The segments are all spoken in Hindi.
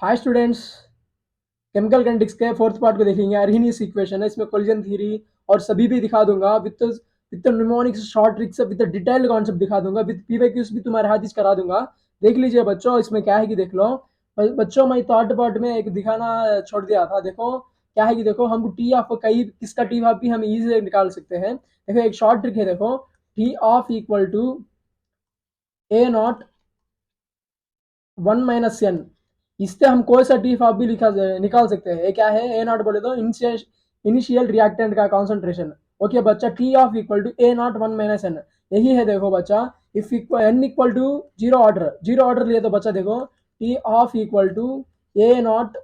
हाय स्टूडेंट्स, केमिकल काइनेटिक्स के फोर्थ पार्ट को देखेंगे। अर्हीनियस इक्वेशन है, इसमें कोलिजन थ्योरी और सभी भी दिखा दूंगा with mnemonics, short tricks, with detailed concept दिखा दूंगा, विद पीवाईक्यूज भी तुम्हारे हाथ इच करा दूंगा। देख लीजिए बच्चों, इसमें क्या है कि देख लो बच्चों, मैं थर्ड पार्ट में एक दिखाना छोड़ दिया था। देखो क्या है कि देखो, हमको टी ऑफ कई किसका टी ऑफ भी हम इजीली निकाल सकते हैं। देखो एक शॉर्ट ट्रिक है, देखो T of equal to A naught 1 - n। इससे हम कोई सा टी ऑफ भी निकाल सकते हैं। ये क्या है, ए नॉट बोले तो इनिशियल रिएक्टेंट का कॉन्सेंट्रेशन। ओके बच्चा, T of equal to A naught 1 - n, यही है। देखो बच्चा, if N equal to zero order लिए तो बच्चा देखो T of equal to A naught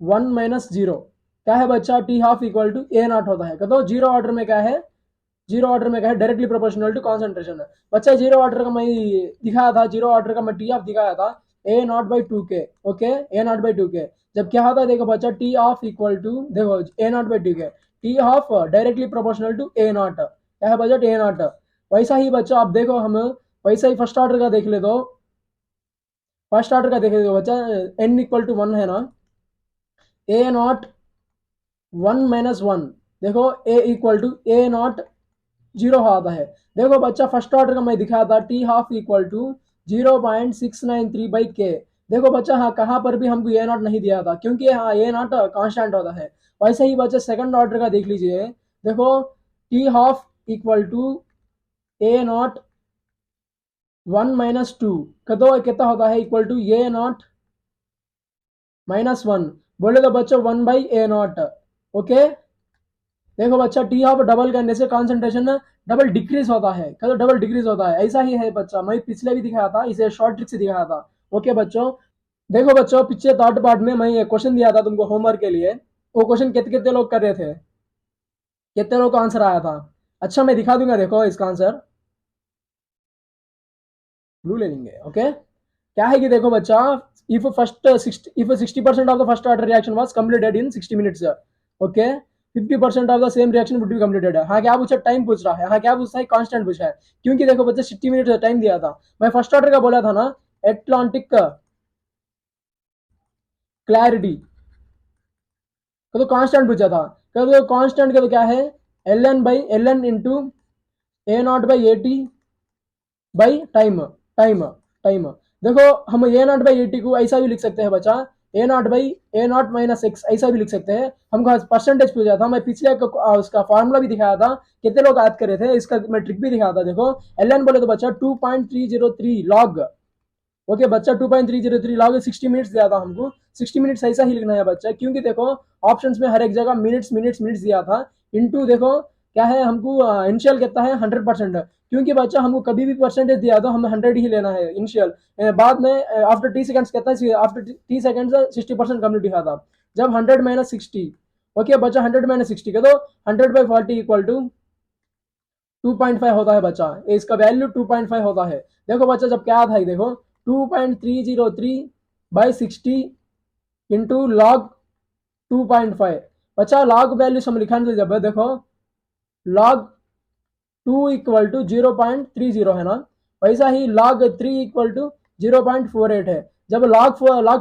1 - 0 क्या है बच्चा, T of equal to A naught होता है। तो जीरो ऑर्डर में क्या है, जीरो ऑर्डर में क्या है, डायरेक्टली प्रोपोर्शनल टू कॉन्सेंट्रेशन है। बच्चा जीरो ऑर्डर का मैं दिखाया था, जीरो ऑर्डर का मैं टी ऑफ दिखाया था ए नॉट बाई टू के। Okay, A naught by two के जब क्या होता है, देखो बच्चा टी ऑफ इक्वल टू, देखो A naught by two K, T of directly proportional to A naught, क्या है बच्चा, ए नॉट। वैसा ही बच्चा आप देखो, हम वैसा ही फर्स्ट ऑर्डर का देख ले दो, फर्स्ट ऑर्डर का देख ले दो बच्चा, एन इक्वल टू 1 है ना, ए नॉट 1 - 1, देखो ए इक्वल टू ए नॉट 0 आता है। देखो बच्चा, फर्स्ट ऑर्डर का मैं दिखाया था T half equal to 0.693/k। देखो बच्चा, हाँ कहाँ पर भी हमको ए नॉट नहीं दिया था, क्योंकि हाँ ए नॉट कांस्टेंट होता है। वैसे ही बच्चा सेकंड ऑर्डर का देख लीजिए, देखो T half equal to A naught 1 - 2 का तो कितना होता है, इक्वल टू ए नॉट -1, बोले तो बच्चों 1/a0। ओके, देखो बच्चा, टी ऑफ डबल करने से कॉन्सेंट्रेशन डबल डिक्रीज होता है, तो डबल डिक्रीज होता है। ऐसा ही है बच्चा, मैं पिछले भी दिखाया था, इसे शॉर्ट ट्रिक से दिखाया था। ओके बच्चों, देखो बच्चों, पिछले थर्ड पार्ट में मैं ये क्वेश्चन दिया था तुमको होमवर्क के लिए। वो क्वेश्चन कितने कितने लोग कर रहे थे, कितने लोग का आंसर आया था? अच्छा, मैं दिखा दूंगा, देखो इसका आंसर ब्लू ले लेंगे। ओके, क्या है कि देखो बच्चा, if 60% of the first order reaction was completed in 60 minutes, okay 50% of the same reaction would be completed. हाँ क्या पूछा, टाइम पूछ रहा है। हाँ क्या पूछा है, कांस्टेंट पूछा है। क्योंकि देखो बच्चा, 60 मिनट टाइम दिया था। मैं फर्स्ट ऑर्डर का बोला था ना, एटलांटिक क्लैरिटी का तो कांस्टेंट पूछा था। तो कांस्टेंट का तो क्या है, L N into A naught by A T by time, time. देखो हम A naught by A T को ऐसा भी लिख सकते हैं बच्चा, A naught by A naught -x, ऐसा भी लिख सकते हैं। हमको परसेंटेज पूछा था, मैं पिछले उसका फॉर्मूला भी दिखाया था, कितने लोग याद करे थे, इसका मैं ट्रिक भी दिखाया था। देखो एल एन बोले तो बच्चा 2.303 लॉग। ओके बच्चा, 2.303 लॉग 60 मिनट्स दिया था हमको। 60 मिनट्स ऐसा ही लिखना है बच्चा, क्योंकि देखो ऑप्शंस में हर एक जगह मिनट्स मिनट्स मिनट्स दिया था। इनटू देखो क्या है, हमको इनिशियल कितना है, 100%। क्योंकि बच्चा हमको कभी भी परसेंटेज दिया तो हमें 100 ही लेना है इनिशियल। बाद में आफ्टर टी सेकंड्स कितना है, आफ्टर टी सेकंड्स 60% कम्प्लीट दिखा था। जब 100 - 60, ओके बच्चा 100 - 60 का तो 100/40 इक्वल टू 2.5 होता है बच्चा। इसका वैल्यू 2.5 होता है। देखो बच्चा, जब क्या था, देखो 2.303/60 इंटू लॉग 2.5। बच्चा लॉग वैल्यू हम लिखाने से, जब देखो लॉग 2 इक्वल टू 0.30 है ना, वैसा ही लॉग 3 इक्वल टू 0.48 है। जब लॉग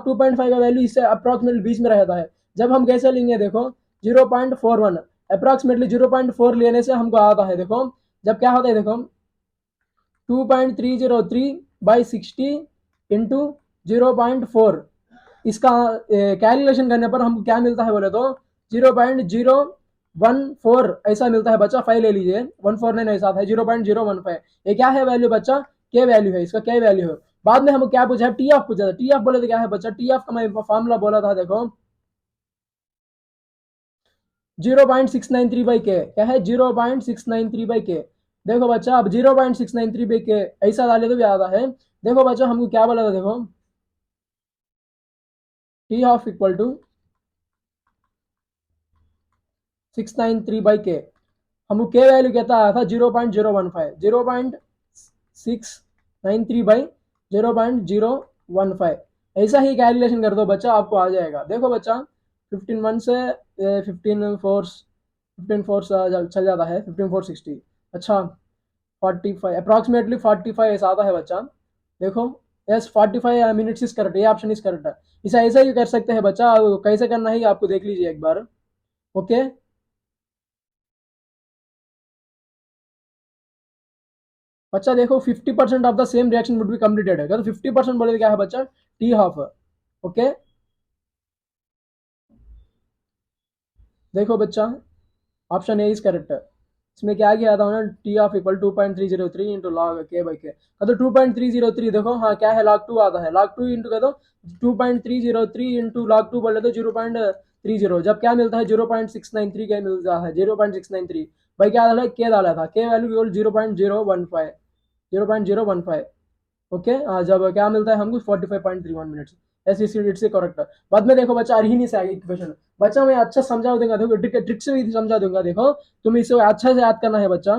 2.5 का वैल्यू इससे अप्रोक्सीमेटली बीच में रहता है। जब हम कैसे लेंगे, देखो 0.41, अप्रोक्सीमेटली 0.4 लेने से हमको आता है। देखो जब क्या होता है, देखो 2.303/60 इंटू 0.4, इसका कैलकुलेशन करने पर हमको क्या मिलता है बोले तो 0.014 ऐसा मिलता है बच्चा। 5 ले लीजिए, 149 ऐसा आता है, 0.015। ये क्या है वैल्यू बच्चा, के वैल्यू है, इसका क्या वैल्यू है। बाद में हमको क्या पूछा है, टी ऑफ पूछा था। टी ऑफ बोले तो क्या है बच्चा, टी ऑफ का मैं फॉर्मूला बोला था, देखो 0.693/k, क्या है 0.693/k। देखो बच्चा, अब 0.693/k ऐसा डाले तो भी आता है। देखो बच्चा, हमको क्या बोला था, देखो T of equal to 693/k, हमको के वैल्यू कहता आया था 0.015, 0.693/0.015। ऐसा ही कैलकुलेशन कर दो बच्चा, आपको आ जाएगा। देखो बच्चा, 15 1 से 15 4 चल जाता है, 15 4 60। अच्छा 45 अप्रॉक्सीमेटली 45 ऐसा आता है बच्चा। देखो यस 45 मिनट्स इज करेक्ट, ये ऑप्शन इज करेक्ट है। इसे ऐसा ही कर सकते हैं बच्चा, कैसे करना है आपको देख लीजिए एक बार। ओके बच्चा देखो 50% of the same reaction would be completed है, तो 50% बोले तो क्या है बच्चा, टी हाफ। ओके देखो बच्चा ऑप्शन ए इज करेक्ट है। इसमें क्या किया था उन्होंने, T of equal 2.303 into log के बाई के, तो 2.303 देखो हाँ क्या है, लॉग 2 आता है, लॉग 2 इंटू कह दो 2.303 इंटू लॉग 2 बोले तो 0.30, जब क्या मिलता है 0.693 क्या मिलता है 0.693, भाई क्या डाला के डाला था, के वैल्यू केवल 0.015। ओके जब क्या मिलता है हमको 45.31 मिनट्स, ऐसी इट्स करेक्ट है। बाद में देखो बच्चा अरही नहीं से आगे इक्वेशन, बच्चा मैं अच्छा समझा दूंगा, देखो ट्रिक से भी समझा दूंगा, देखो तुम इसे अच्छा से याद करना है बच्चा।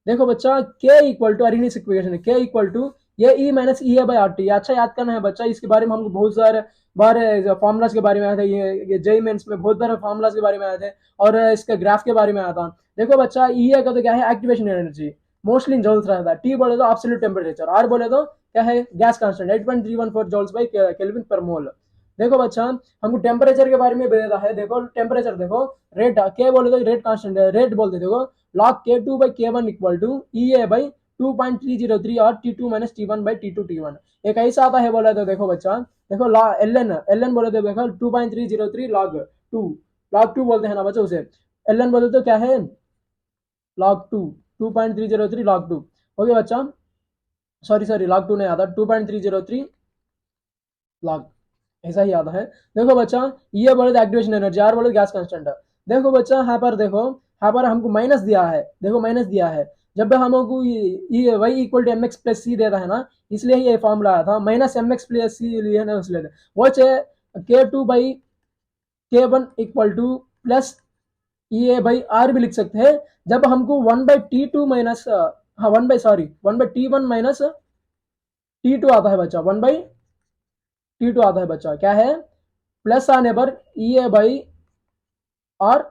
देखो बच्चा के इक्वल टू अरही इक्वेशन है, के इक्वल टू ये E minus E A by R T, अच्छा याद करना है बच्चा। इसके बारे में हमको बहुत सारे बार फॉर्मुलाज के बारे में आया था, ये जेई मेंस में बहुत बार फॉर्मुलाज के बारे में आए थे, और इसके ग्राफ के बारे में आया था। देखो बच्चा ई ए का तो क्या है, activation energy mostly in joules रहता है, टी बोले तो एब्सोल्यूट टेम्परेचर, आर बोले तो क्या है gas constant 8.314 joules by kelvin पर मोल। देखो बच्चा हमको टेम्परेचर के बारे में बताता है, देखो टेम्परेचर देखो रेट के बोले तो रेट कांस्टेंट है, रेट बोलते देखो log k2 by k1 equal to ea by 2.303 और t2 minus t1 by t2 t1। एक ऐसा आता है बोला तो देखो बच्चा, देखो ln बोले तो देखो 2.303 log 2 बोलते हैं ना बच्चा उसे, ln बोले तो क्या है log 2 2.303 log 2। ओके बच्चा सॉरी log 2 नहीं आता, 2.303 log, ऐसा ही आता है। देखो बच्चा ये बोले तो एक्टिवेशन एनर्जी, आर बोले गैस कांस्टेंट है। देखो बच्चा यहाँ पर देखो, यहाँ पर हमको माइनस दिया है, देखो माइनस दिया है, जब हमको ये Y equal to M X plus C देता है ना, इसलिए ये फॉर्मूला आया था, minus M X plus C लिए ना इसलिए वो K two by K one equal to plus E A by R भी लिख सकते हैं, जब हमको one by T two minus हाँ one by T one minus T two आता है बच्चा, वन बाई टी टू आता है बच्चा, क्या है प्लस आने पर E A by R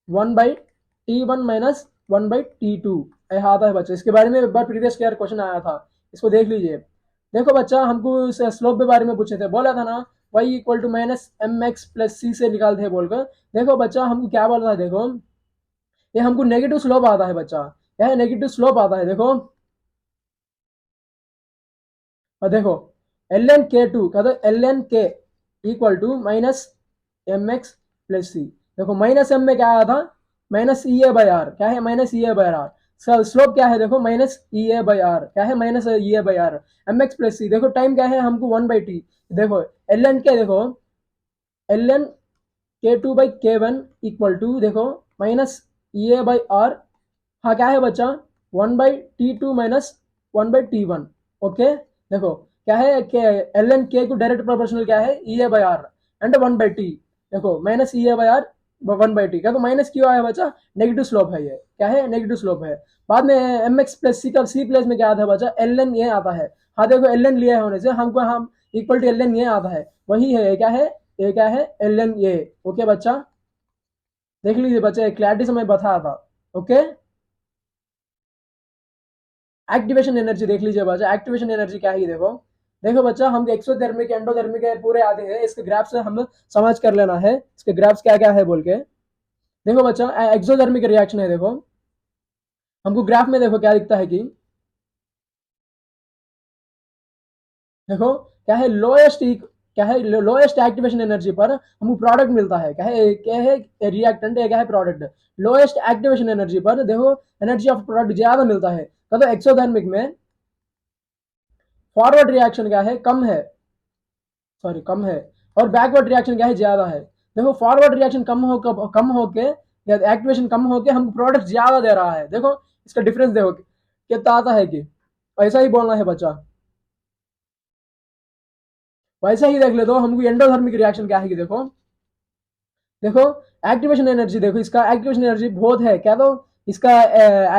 one by T one minus one by T two यह आता है बच्चा। इसके बारे में एक बार प्रीवियस ईयर क्वेश्चन आया था, इसको देख लीजिए। देखो बच्चा हमको इस स्लोप के बारे में पूछे थे, बोला था ना Y equal to minus M X plus C से निकालते हैं बोलकर। देखो बच्चा हमको क्या बोला था, देखो ये हमको नेगेटिव स्लोप आता है बच्चा, क्या है नेगेटिव स्लोप आता है, देखो और देखो एल एन के टू का, L N K equal to minus M X plus C. देखो माइनस एम में क्या आया था, minus E A by R, क्या है minus E A by R. Slope क्या है, देखो minus E A by R, क्या है minus E A by R, M X plus C. देखो टाइम क्या है हमको वन बाई टी, देखो एल एन के, देखो L N K two by K one equal to देखो minus E A by R, हाँ क्या है बच्चा one by T two minus one by T one. Okay देखो क्या है के एल एन के को डायरेक्ट प्रोपोर्शनल क्या है E A by R and one by T, देखो minus E A by R one by T, क्या तो माइनस क्यों आया बच्चा, नेगेटिव स्लोप है, ये क्या है नेगेटिव स्लोप है। बाद में एम एक्स प्लस सी का सी प्लस में क्या आता है बच्चा, एल एन ये आता है, हाँ देखो एल एन लिया होने से हमको हम इक्वल टू एल एन ये आता है, वही है ये क्या है, ये क्या है एल एन ये। ओके बच्चा देख लीजिए बच्चा, क्लैरिटी से मैं बताया था। ओके एक्टिवेशन एनर्जी देख लीजिए बच्चा, एक्टिवेशन एनर्जी क्या है देखो, देखो बच्चा हम एक्सोथर्मिक एंडोथर्मिक पूरे आते हैं, इसके ग्राफ से हम समझ कर लेना है इसके ग्राफ्स क्या क्या है बोल के। देखो बच्चा एक्सोथर्मिक रिएक्शन है, देखो हमको ग्राफ में देखो क्या दिखता है कि देखो क्या है लोएस्ट, क्या है लोएस्ट एक्टिवेशन एनर्जी पर हमको प्रोडक्ट मिलता है, क्या है रिएक्टेंट, क्या है प्रोडक्ट। लोएस्ट एक्टिवेशन एनर्जी पर देखो एनर्जी ऑफ प्रोडक्ट ज्यादा मिलता है, तो एक्सोथर्मिक में फॉरवर्ड रिएक्शन क्या है कम है, सॉरी कम है, और बैकवर्ड रिएक्शन क्या है ज्यादा है। देखो फॉरवर्ड रिएक्शन कम होके या एक्टिवेशन कम होके हमको प्रोडक्ट ज्यादा दे रहा है, देखो इसका डिफरेंस देखो कितना आता है कि, ऐसा ही बोलना है बच्चा। वैसा ही देख ले, तो हमको एंडोथर्मिक रिएक्शन क्या है कि देखो देखो एक्टिवेशन एनर्जी, देखो इसका एक्टिवेशन एनर्जी बहुत है, क्या तो इसका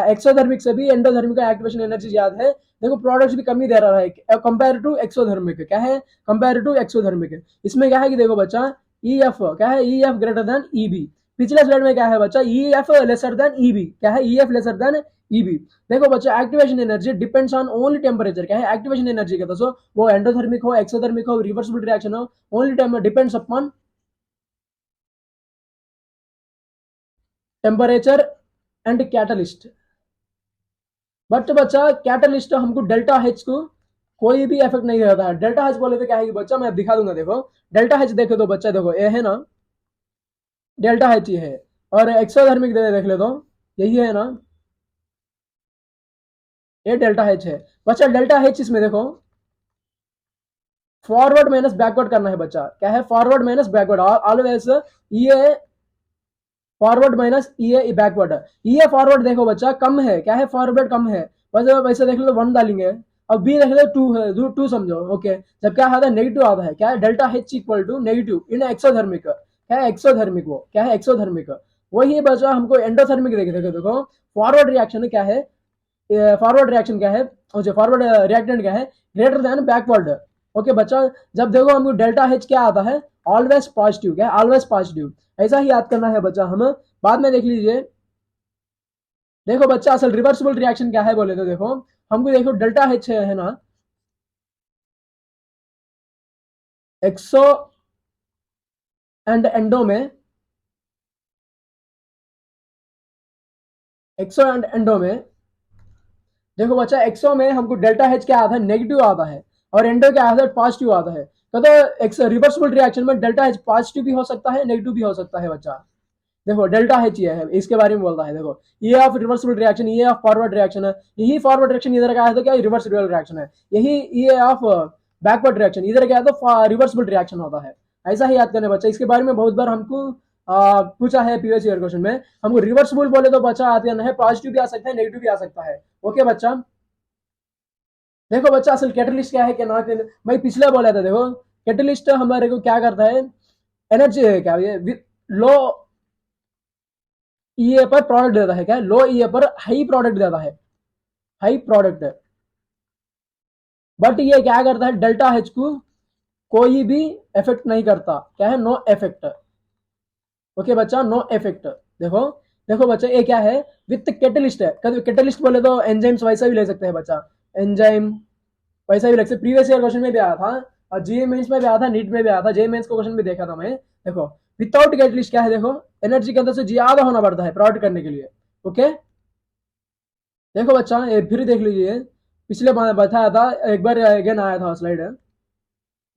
एक्सोथर्मिक से भी एंडोथर्मिक का एक्टिवेशन एनर्जी ज्यादा है। देखो प्रोडक्ट्स भी कम ही दे रहा है कंपेयर टू एक्सोथर्मिक, क्या है कंपेयर टू एक्सोथर्मिक। इसमें क्या है कि देखो बच्चा ई एफ क्या है, E F greater than E B, पिछले स्लाइड में क्या है बच्चा, E F lesser than E B, क्या है E F lesser than E B. देखो बच्चा activation energy depends on only temperature, क्या है एक्टिवेशन एनर्जी का, तो वो एंडोथर्मिक हो, एक्सोथर्मिक हो, रिवर्सिबल रिएक्शन हो, only depends upon temperature and catalyst. But बच्चा कैटलिस्ट हमको डेल्टा एच को कोई भी इफेक्ट नहीं रहता है। डेल्टा एच बोले तो क्या है कि बच्चा मैं दिखा दूंगा, देखो डेल्टा एच देखो तो बच्चा, देखो ये है ना डेल्टा एच ये है, और एक्सोथर्मिक देख ले तो यही है ना, ये डेल्टा एच है बच्चा। डेल्टा एच इसमें देखो फॉरवर्ड माइनस बैकवर्ड करना है बच्चा, क्या है फॉरवर्ड माइनस बैकवर्ड ऑलवेज, ये फॉरवर्ड माइनस ये बैकवर्ड। ये फॉरवर्ड देखो बच्चा कम है, क्या है फॉरवर्ड कम है, बस वैसे देख लो तो 1 डालेंगे, अब बी देख लो 2 है, 2 समझो ओके। जब क्या आता है नेगेटिव आता है, क्या है delta H equal to negative in exothermic, क्या है एक्सोथर्मिक, वो क्या है एक्सोथर्मिक। वही बच्चा हमको एंडोथर्मिक देखो फॉरवर्ड रिएक्शन क्या है, फॉरवर्ड रिएक्शन क्या है, फॉरवर्ड रिएक्टेंट क्या है, ग्रेटर देन बैकवर्ड। ओके बच्चा, जब देखो हमको डेल्टा एच क्या आता है, ऑलवेज पॉजिटिव, क्या है ऑलवेज पॉजिटिव, ऐसा ही याद करना है बच्चा। हम बाद में देख लीजिए, देखो बच्चा असल रिवर्सिबल रिएक्शन क्या है बोले तो देखो हमको, देखो डेल्टा एच है ना, एक्सो एंड एंडो में, एक्सो एंड एंडो में देखो बच्चा, एक्सो में हमको डेल्टा एच क्या आता है, नेगेटिव आता है, और एंडो क्या आता है, पॉजिटिव आता है। तो रिवर्सिबल रिएक्शन में डेल्टा एच पॉजिटिव भी हो सकता है, नेगेटिव भी हो सकता है बच्चा। देखो डेल्टा एच ये है, इसके बारे में बोलता है, देखो ये ऑफ रिवर्सिबल रिएक्शन, ये ऑफ फॉरवर्ड रिएक्शन है, यही फॉरवर्ड रिएक्शन इधर का है तो क्या रिवर्सिबल रिएक्शन है, यही ये ऑफ बैकवर्ड रिएक्शन इधर क्या है तो रिवर्सिबल रिएक्शन होता है। ऐसा ही याद करने बच्चा, इसके बारे में बहुत बार हमको पूछा है प्रीवियस ईयर क्वेश्चन में। हमको रिवर्सिबल बोले तो बच्चा याद करना है, पॉजिटिव भी आ सकता है, नेगेटिव भी आ सकता है। ओके बच्चा, देखो बच्चा असल कैटलिस्ट क्या है क्या ना, मैं पिछले बोला था, देखो कैटलिस्ट हमारे को क्या करता है, एनर्जी है क्या ये लो ईए पर प्रोडक्ट देता है, क्या लो ईए पर हाई प्रोडक्ट देता है, हाई प्रोडक्ट। बट ये क्या करता है, डेल्टा एच को कोई भी इफेक्ट नहीं करता, क्या है नो इफेक्ट। ओके बच्चा, नो इफेक्ट। देखो देखो बच्चा ये क्या है, विथ कैटलिस्ट है, कैटलिस्ट बोले तो एंजाइम्स वैसा भी ले सकते हैं बच्चा, एंजाइम वैसा भी ले सकते। प्रीवियस ईयर क्वेश्चन में भी आया था, और जीए मेंस में भी आया था, नीट में भी आया था, जे मेंस को क्वेश्चन भी देखा था मैं। देखो विदाउट कैटलिस्ट क्या है, देखो एनर्जी के अंदर से ज्यादा होना पड़ता है प्रोडक्ट करने के लिए। ओके देखो बच्चा, ये फिर देख लीजिए, पिछले बार बताया था, एक बार अगेन आया था स्लाइड है।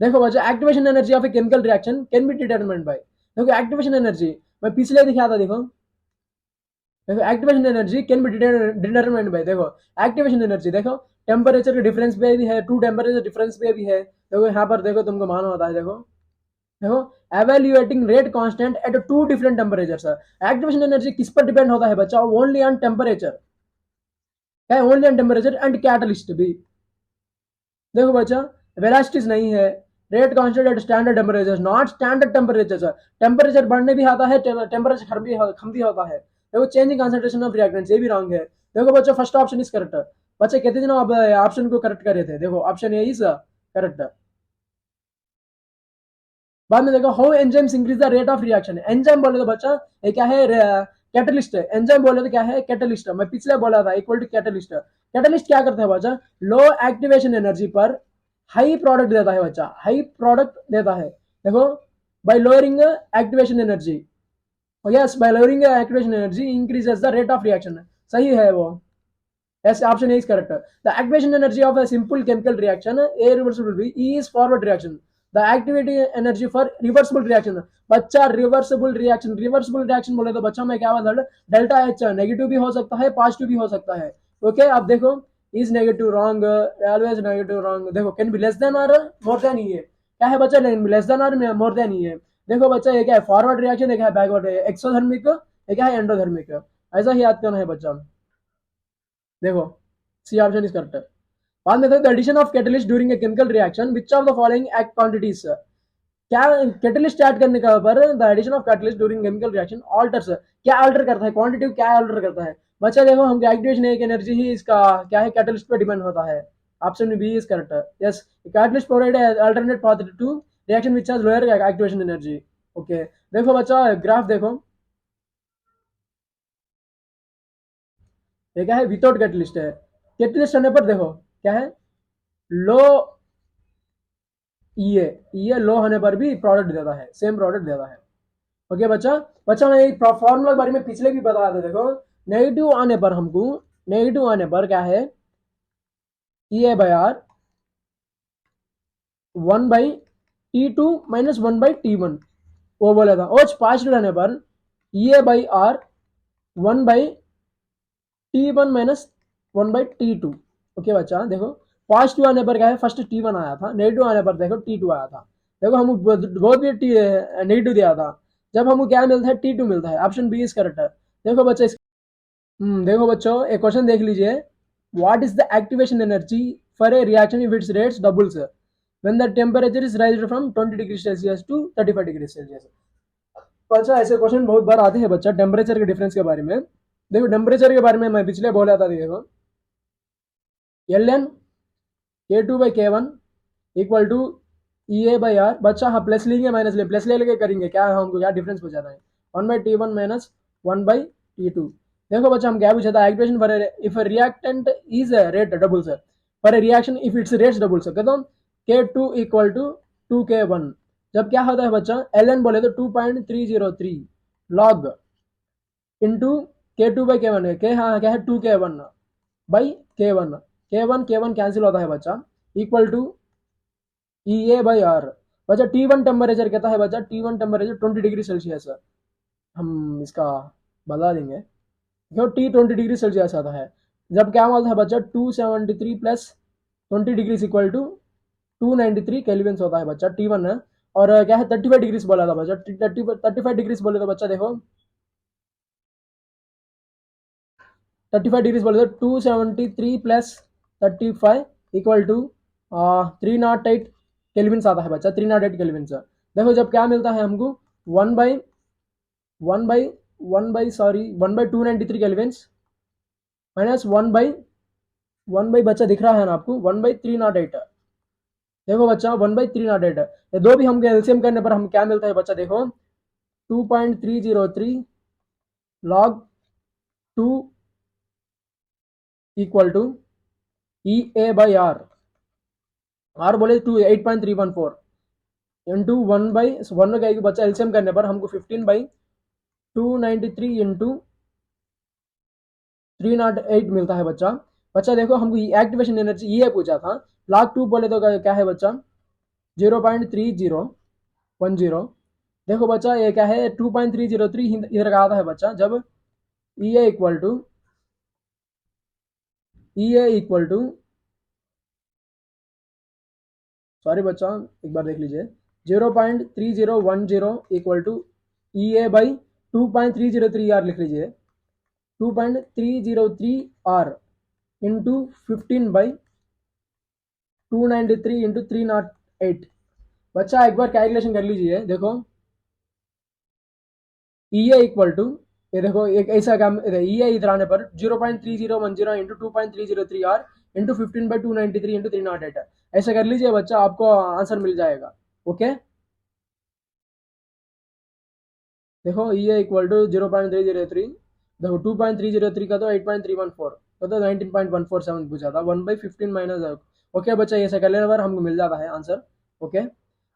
देखो बच्चा, activation energy of A chemical reaction can be determined by, देखो एक्टिवेशन एनर्जी मैं पिछले दिखाया था, देखो देखो activation energy can be determined by, देखो एक्टिवेशन एनर्जी देखो टेम्परेचर के डिफरेंस पे भी है, 2 टेम्परेचर डिफरेंस पे भी है। देखो यहाँ पर देखो तुमको मालूम होता है, देखो देखो evaluating rate constant eight 2 different temperatures. Activation energy किस पर डिपेंड होता है बच्चा, ओनली ऑन टेम्परेचर, क्या only on temperature and catalyst भी। देखो बच्चा वेलोसिटीज नहीं है, rate constant eight standard temperature, not standard temperature. Temperature बढ़ने भी आता है, टेम्परेचर कम भी होता है। देखो चेंजिंग कंसंट्रेशन ऑफ रिएक्टेंट्स, ये भी रॉन्ग है। देखो बच्चा फर्स्ट ऑप्शन इज करेक्ट। बच्चे कितने दिनों अब ऑप्शन को करेक्ट करे थे, देखो ऑप्शन ए इज करेक्ट। बाद में देखो how enzymes increase the rate of reaction, enzyme बोले तो बच्चा ये क्या है, कैटलिस्ट है। एंजाइम बोले तो क्या है, कैटलिस्ट। मैं पिछले बोला था इक्वल टू कैटलिस्ट। कैटलिस्ट क्या करता है बच्चा, लो एक्टिवेशन एनर्जी पर हाई प्रोडक्ट देता है बच्चा, हाई प्रोडक्ट देता है। देखो bye lowering activation energy, yes bye lowering activation energy increases the rate of reaction, सही है वो, yes option A is correct. The activation energy of a simple chemical reaction irreversible B is forward reaction. The activity energy for reversible reaction, बच्चा रिवर्सिबल रिएक्शन, रिवर्सिबल रिएक्शन बोले तो बच्चा मैं क्या बता, डेल्टा एच नेगेटिव भी हो सकता है, पॉजिटिव भी हो सकता है। ओके अब देखो is negative wrong, always negative wrong. देखो कैन बी लेस देन और मोर देन, ये क्या है बच्चा, लेस देन और मोर देन ये। देखो बच्चा ये क्या है, फॉरवर्ड रिएक्शन, ये क्या है बैकवर्ड, एक्सोथर्मिक, ये क्या है एंडोथर्मिक। ऐसा ही याद करना है बच्चा। देखो सी ऑप्शन इज करेक्ट। बाद में the addition of catalyst during a chemical reaction, which of the following act quantities, क्या कैटलिस्ट ऐड करने का पर the addition of catalyst during chemical reaction alters, क्या अल्टर करता है, क्वांटिटी क्या अल्टर करता है बच्चा। देखो हम एक्टिवेशन एक एनर्जी ही इसका क्या है, कैटलिस्ट पे डिपेंड होता है। Option B is correct, yes catalyst provide alternate path to reaction which has lower activation energy. Okay देखो बच्चा ग्राफ देखो, ये क्या है, विदाउट कैटलिस्ट है। कैटलिस्ट होने पर देखो क्या है, लो ये लो होने पर भी प्रोडक्ट देता है, सेम प्रोडक्ट देता है। ओके बच्चा, बच्चा मैं एक फॉर्मूला के बारे में पिछले भी बता था, देखो नेगेटिव आने पर हमको, नेगेटिव आने पर क्या है, ई by are 1/T2 minus 1/T1 वो बोला था। और पॉजिटिव रहने पर E by R 1/T1 minus 1/T2। Okay बच्चा देखो, पॉजिटिव आने पर क्या है, फर्स्ट T1 आया था, नेगेटिव आने पर देखो T2 आया था। देखो हम बहुत भी नेगेटिव दिया था, जब हमको क्या मिलता है, T2 मिलता है। ऑप्शन बी इज करेक्ट है। देखो बच्चा देखो बच्चों एक क्वेश्चन देख लीजिए, what is the activation energy for a reaction if its rates doubles when the temperature is raised from 20 degree Celsius to 35 degree Celsius. बच्चा ऐसे क्वेश्चन बहुत बार आते हैं बच्चा, टेम्परेचर के डिफरेंस के बारे में। देखो टेम्परेचर के बारे में मैं पिछले बोला था, देखो ln K2/K1 equal to EA/R। बच्चा हाँ प्लस लेंगे माइनस ले, प्लस ले लेके करेंगे क्या, हमको क्या डिफरेंस पूछा था, 1/T1 माइनस 1/T2। देखो बच्चा हम क्या पूछा था, activation for if reactant is rate double sir, for reaction if its rates double sir, कहता हूँ K2 इक्वल टू 2K1। जब क्या होता है बच्चा, ln बोले तो 2.303 लॉग इंटू K2/K1 है, के हाँ क्या है 2K1/K1, K1 कैंसिल होता है बच्चा, इक्वल टू EA/R। बच्चा T1 टेम्परेचर कहता है बच्चा, T1 टेम्परेचर 20 डिग्री सेल्सियस है, हम इसका बता देंगे क्यों T 20 डिग्री सेल्सियस आता है। जब क्या बोलता है बच्चा, 273 plus 20 degree equal to 293 kelvin होता है बच्चा, T1 है। और क्या है 35 डिग्री बोला था बच्चा, 35 डिग्री बोले तो बच्चा देखो 35 डिग्री बोले तो 273 प्लस 35 इक्वल टू 308 केल्विन आता है बच्चा, 308 केल्विन। देखो जब क्या मिलता है हमको, 1/293 केल्विन माइनस 1/1 बच्चा दिख रहा है ना आपको, 1/308। देखो बच्चा 1/308, ये दो भी हमको एलसीएम करने पर हम क्या मिलता है बच्चा, देखो 2.303 log 2 equal to EA/R। Are बोले 8.314 इंटू 1/1 का बच्चा एलसीएम करने पर हमको 15/293 इंटू 308 मिलता है बच्चा। बच्चा देखो हमको एक्टिवेशन एनर्जी ये पूछा था, लॉग 2 बोले तो क्या है बच्चा 0.3010। देखो बच्चा ये क्या है 2.303 इधर का आता है बच्चा, जब ई इक्वल टू सॉरी बच्चा एक बार देख लीजिए, 0.3010 इक्वल टू EA/2.303 लिख लीजिए, 2.303 इंटू 15/293 इंटू 308। बच्चा एक बार कैलकुलेशन कर लीजिए, देखो ई इक्वल टू, ये देखो एक ऐसा काम, ई इधर आने पर 0.3010 इंटू 2.303 इंटू 15/293 इंटू 308, ऐसा कर लीजिए बच्चा, आपको आंसर मिल जाएगा। ओके देखो ई इक्वल टू 0.303, देखो 2.303 का तो 8.314 का तो 19.147 पूछा था, 1/15 माइनस। ओके बच्चा ये ऐसा कर लेने पर हमको मिल जाता है आंसर। ओके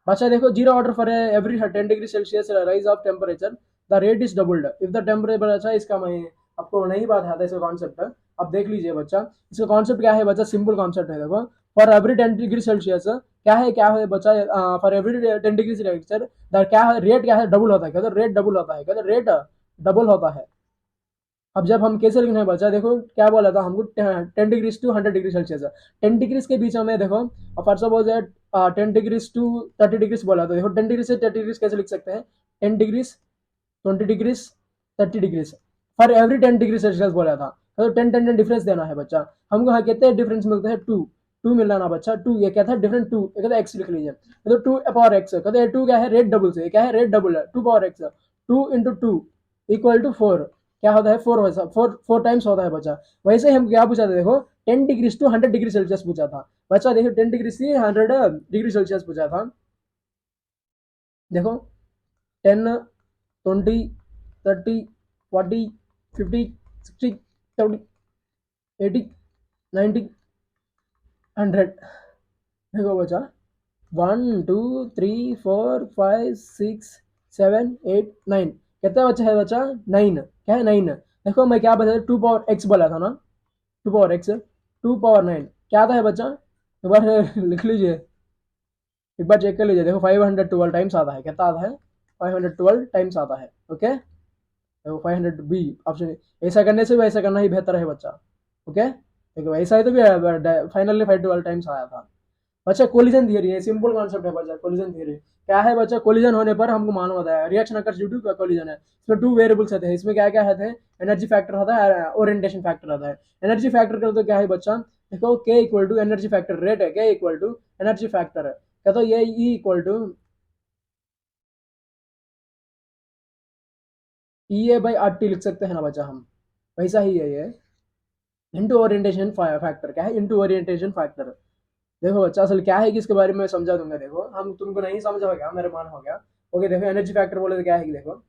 बच्चा देखो, zero order for every 10 degree Celsius rise of temperature the rate is doubled if the temperature. अच्छा इसका मैं आपको नई बात आता है इसका कॉन्सेप्ट है, अब देख लीजिए बच्चा, इसका कॉन्सेप्ट क्या है बच्चा, सिंपल कॉन्सेप्ट है। देखो फॉर एवरी 10 डिग्री सेल्सियस क्या है बच्चा, फॉर एवरी 10 डिग्री सेल्सियस क्या है, रेट क्या है डबल होता है, कहते रेट डबल होता है, कहते रेट डबल होता है। अब जब हम कैसे लिखना है बच्चा, देखो क्या बोला था हमको 10 degree to 100 degree Celsius, 10 degree के बीच में देखो, for suppose 10 degree to 30 degree बोला था, देखो 10 डिग्री से 30 डिग्री कैसे लिख सकते हैं, 10 degree 20 degree 30 degree for every 10 degree Celsius बोला था, तो 10 डिफरेंस देना है बच्चा हमको। हाँ कितने डिफरेंस मिलते हैं, टू मिलना ना बच्चा, टू ये क्या था डिफरेंट, टू कहते एक्स लिख लीजिए, तो 2/x कहते टू क्या है रेट डबल से, क्या है रेट डबल है 2/x, 2 × 2 इक्वल टू 4, क्या होता है 4, वैसा 4 टाइम्स होता है बच्चा। वैसे ही हम क्या पूछा था, देखो 10 डिग्री टू 100 डिग्री सेल्सियस पूछा था बच्चा, देखो 10 डिग्री से 100 डिग्री सेल्सियस पूछा था। देखो 10 20 30 40 50 60 70 80, 90, 100। देखो बचा 1 2 3 4 5 6 7 8 9। कितना बचा है? बचा 9। क्या है? 9। देखो मैं क्या बता 2 पावर एक्स बोला था ना, 2 पावर एक्स, 2 पावर 9 क्या था है बच्चा? एक बार लिख लीजिए, एक बार चेक कर लीजिए। देखो 512 टाइम्स आता है। कितना आता है? 512 टाइम्स आता है। ओके, देखो 500 बी ऑप्शन। ऐसा करने से वैसा करना ही बेहतर है बच्चा। ओके, देखो ऐसा है तो भी फाइनली 512 टाइम्स आया था। बच्चा कोलिजन थियरी है, सिंपल कॉन्सेप्ट है बच्चा। कोलिजन थियरी क्या है बच्चा? कोलिजन होने पर हमको मालूम होता है reaction occurs due to collision है। इसमें 2 वेरिएबल्स होते हैं। इसमें क्या क्या होते हैं? एनर्जी फैक्टर होता है, ओरिएंटेशन फैक्टर होता है। एनर्जी फैक्टर का तो क्या है बच्चा? देखो K equal to energy factor rate है, K equal to energy factor है। क्या तो ये E equal to E A by R T लिख सकते हैं ना बच्चा हम? वैसा ही है ये, इंटू ओरिएंटेशन फैक्टर। क्या है? Into orientation factor. देखो बच्चा असल क्या है कि इसके बारे में समझा दूंगा। देखो हम तुमको नहीं समझा हो गया, मेरे मान हो गया। ओके, देखो एनर्जी फैक्टर बोले तो क्या है कि देखो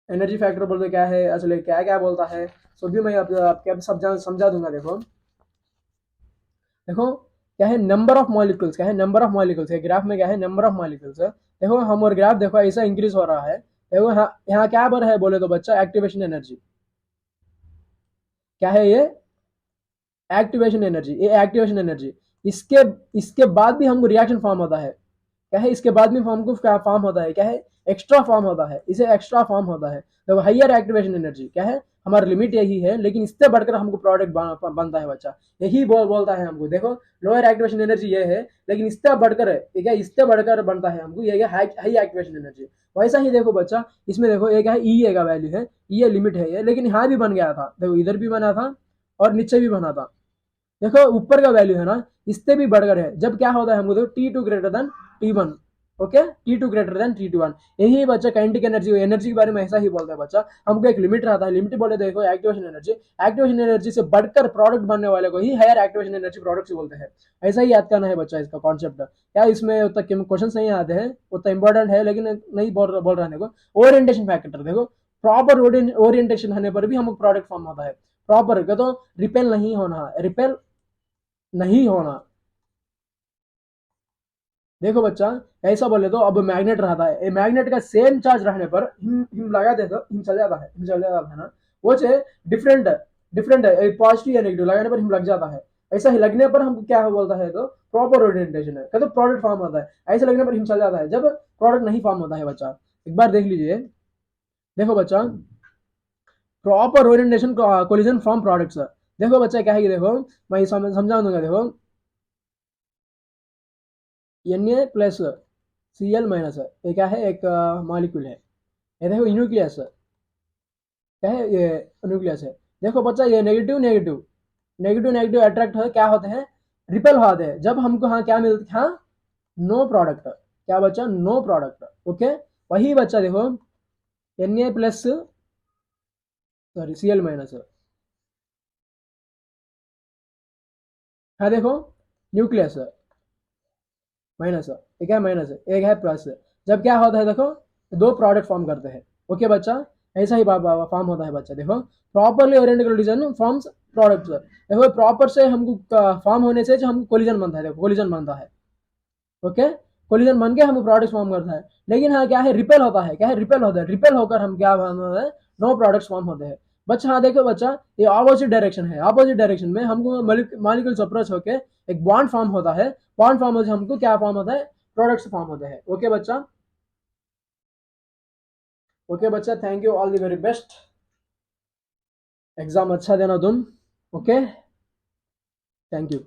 एनर्जी फैक्टर बोलते तो क्या है, असल क्या क्या बोलता है, सो भी मैं आपके अब समझा दूंगा। देखो देखो क्या है? Number of molecules. क्या है? नंबर ऑफ मॉलिक्यूल्स है ग्राफ में। क्या है? नंबर ऑफ मॉलिक्यूल्स है। देखो हम और ग्राफ देखो ऐसा इंक्रीज हो रहा है। देखो यहाँ क्या बर है बोले तो बच्चा एक्टिवेशन एनर्जी। क्या है ये? Activation energy. ये एक्टिवेशन एनर्जी। इसके इसके बाद भी हमको रिएक्शन फॉर्म होता है। क्या है? इसके बाद में फॉर्म को क्या फॉर्म होता है? क्या है? एक्स्ट्रा फॉर्म होता है। इसे एक्स्ट्रा फॉर्म होता है। तो हाइयर एक्टिवेशन एनर्जी क्या है? हमारा लिमिट यही है, लेकिन इससे बढ़कर हमको प्रोडक्ट बनता है बच्चा। यही बोलता है हमको। देखो लोअर एक्टिवेशन एनर्जी ये है, लेकिन इससे बढ़कर है, ठीक है, इससे बढ़कर बनता है हमको ये हाई एक्टिवेशन एनर्जी। वैसा ही देखो बच्चा, इसमें देखो ये क्या है? ई ए का वैल्यू है, ये लिमिट है ये, लेकिन यहाँ भी बन गया था। देखो इधर भी बना था और नीचे भी बना था। देखो ऊपर का वैल्यू है ना, इससे भी बढ़कर है। जब क्या होता है हमको? देखो T two greater than T one. Okay, T two greater than T two one. यही बच्चा काइनेटिक एनर्जी, एनर्जी के बारे में ऐसा ही बोलता है बच्चा। हमको एक लिमिट रहता है। लिमिट बोले देखो एक्टिवेशन एनर्जी, एक्टिवेशन एनर्जी से बढ़कर प्रोडक्ट बनने वाले को ही हायर एक्टिवेशन एनर्जी प्रोडक्ट बोलते हैं। ऐसा ही याद करना है बच्चा इसका कॉन्सेप्ट। क्या इसमें उतना क्वेश्चन नहीं आते हैं, उतना इंपॉर्टेंट है, लेकिन नहीं बोल रहा है। ओरिएंटेशन फैक्टर देखो, प्रॉपर ओरिएंटेशन होने पर भी हमको प्रोडक्ट फॉर्म होता है। प्रॉपर तो रिपेल नहीं होना, रिपेल नहीं होना। देखो बच्चा ऐसा बोले तो अब मैग्नेट रहता है, ये मैग्नेट का सेम चार्ज रहने पर हिम लगा दे तो हिम चल जाता है, हिम चल जाता है ना। वो चाहे डिफरेंट डिफरेंट है, पॉजिटिव या नेगेटिव लगाने पर हिम लग जाता है। ऐसा ही लगने पर हमको क्या बोलता है? तो प्रॉपर ओरिएंटेशन है। तो प्रोडक्ट फॉर्म होता है। ऐसे लगने पर हिम चल जाता है जब प्रोडक्ट नहीं फॉर्म होता है बच्चा। एक बार देख लीजिए। देखो बच्चा proper orientation collision from products. देखो बच्चा क्या है कि देखो मैं समझा दूंगा। देखो Na प्लस Cl माइनस, ये क्या है? एक मॉलिक्यूल है। ये देखो न्यूक्लियस, क्या है? ये न्यूक्लियस है। देखो बच्चा ये negative negative negative negative attract हो क्या होते हैं? रिपेल होते हैं। जब हमको हाँ क्या मिलता? हाँ, नो प्रोडक्ट। क्या बच्चा? No product. ओके, वही बच्चा देखो Na plus sorry Cl minus. हाँ देखो न्यूक्लियस माइनस, एक है माइनस है, एक है प्लस। जब क्या होता है? देखो दो प्रोडक्ट फॉर्म करते हैं। ओके बच्चा, ऐसा ही फॉर्म होता है बच्चा। देखो properly oriented collision forms products. देखो प्रॉपर से हमको फॉर्म होने से हमको कोलिजन बनता है। देखो कोलिजन बनता है। ओके, कोलिजन बन के हमको प्रोडक्ट्स फॉर्म करता है। लेकिन हाँ क्या है? रिपेल होता है। क्या है? रिपेल होता है। रिपेल होकर हम क्या फॉर्म होता है? नो प्रोडक्ट्स फॉर्म होते हैं। बच्चा हाँ देखो बच्चा, ये ऑपोजिट डायरेक्शन है। ऑपोजिट डायरेक्शन में हमको मॉलिक्यूल्स अप्रोच होकर एक बॉन्ड फॉर्म होता है। बॉन्ड फॉर्म होकर हमको क्या फॉर्म होता है? प्रोडक्ट्स फॉर्म होते हैं। ओके बच्चा, ओके बच्चा, thank you, all the very best. Exam अच्छा देना तुम। Okay, thank you.